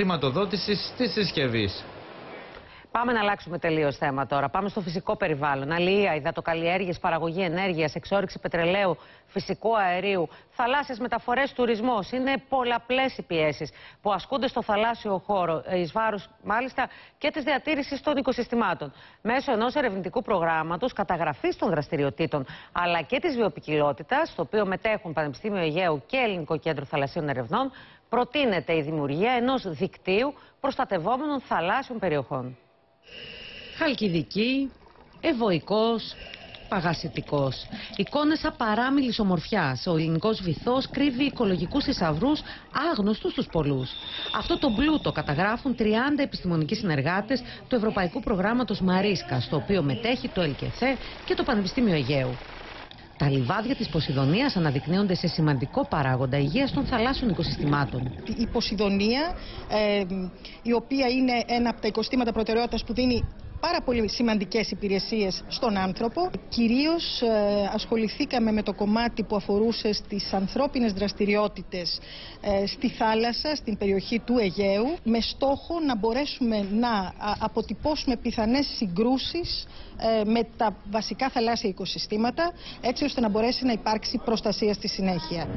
χρηματοδότησης της συσκευής. Πάμε να αλλάξουμε τελείως θέμα τώρα. Πάμε στο φυσικό περιβάλλον. Αλληλεία, υδατοκαλλιέργειες, παραγωγή ενέργειας, εξόρυξη πετρελαίου, φυσικού αερίου, θαλάσσιες μεταφορές, τουρισμός. Είναι πολλαπλές οι πιέσεις που ασκούνται στο θαλάσσιο χώρο, εις βάρος μάλιστα και της διατήρησης των οικοσυστημάτων. Μέσω ενός ερευνητικού προγράμματος καταγραφής των δραστηριοτήτων αλλά και της βιοποικιλότητας, στο οποίο μετέχουν Πανεπιστήμιο Αιγαίου και Ελληνικό Κέντρο Θαλασσίων Ερευνών, προτείνεται η δημιουργία ενός δικτύου προστατευόμενων θαλάσσιων περιοχών. Χαλκιδική, Ευωικός, Παγασιτικός. Εικόνες απαράμιλης ομορφιάς. Ο ελληνικός βυθός κρύβει οικολογικούς θησαυρούς άγνωστους στους πολλούς. Αυτό το πλούτο καταγράφουν 30 επιστημονικοί συνεργάτες του Ευρωπαϊκού Προγράμματος Μαρίσκα, στο οποίο μετέχει το ΕΛΚΕΘΕ και το Πανεπιστήμιο Αιγαίου. Τα λιβάδια της Ποσειδονίας αναδεικνύονται σε σημαντικό παράγοντα υγείας των θαλάσσιων οικοσυστημάτων. Η Ποσειδονία, η οποία είναι ένα από τα οικοσυστήματα προτεραιότητας που δίνει πάρα πολύ σημαντικές υπηρεσίες στον άνθρωπο. Κυρίως ασχοληθήκαμε με το κομμάτι που αφορούσε στις ανθρώπινες δραστηριότητες στη θάλασσα, στην περιοχή του Αιγαίου, με στόχο να μπορέσουμε να αποτυπώσουμε πιθανές συγκρούσεις με τα βασικά θαλάσσια οικοσυστήματα, έτσι ώστε να μπορέσει να υπάρξει προστασία στη συνέχεια.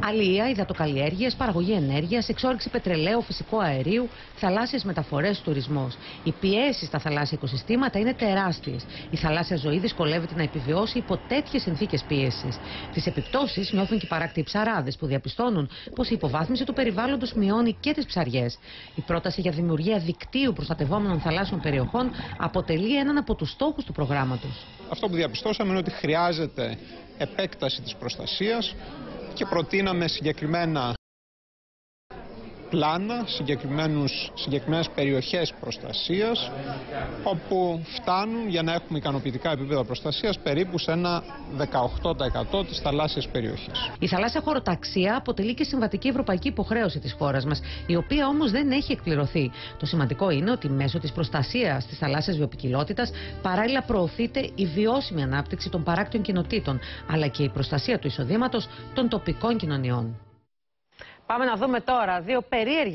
Αλληλεία, υδατοκαλλιέργειες, παραγωγή ενέργειας, εξόρυξη πετρελαίου, φυσικού αερίου, θαλάσσιες μεταφορές, τουρισμός. Οι πιέσεις στα θαλάσσια οικοσυστήματα είναι τεράστιες. Η θαλάσσια ζωή δυσκολεύεται να επιβιώσει υπό τέτοιες συνθήκες πίεσης. Τις επιπτώσεις νιώθουν και οι παράκτιοι ψαράδες, που διαπιστώνουν πως η υποβάθμιση του περιβάλλοντος μειώνει και τις ψαριές. Η πρόταση για δημιουργία δικτύου προστατευόμενων θαλάσσιων περιοχών αποτελεί έναν από τους στόχους του προγράμματος. Αυτό που διαπιστώσαμε είναι ότι χρειάζεται επέκταση της προστασίας και προτείναμε συγκεκριμένα πλάνα, συγκεκριμένες περιοχές προστασίας, όπου φτάνουν, για να έχουμε ικανοποιητικά επίπεδα προστασίας, περίπου σε ένα 18% της θαλάσσιας περιοχής. Η θαλάσσια χωροταξία αποτελεί και συμβατική ευρωπαϊκή υποχρέωση της χώρας μας, η οποία όμως δεν έχει εκπληρωθεί. Το σημαντικό είναι ότι μέσω της προστασίας της θαλάσσιας βιοποικιλότητας παράλληλα προωθείται η βιώσιμη ανάπτυξη των παράκτιων κοινοτήτων, αλλά και η προστασία του εισοδήματος των τοπικών κοινωνιών. Πάμε να δούμε τώρα δύο περίεργες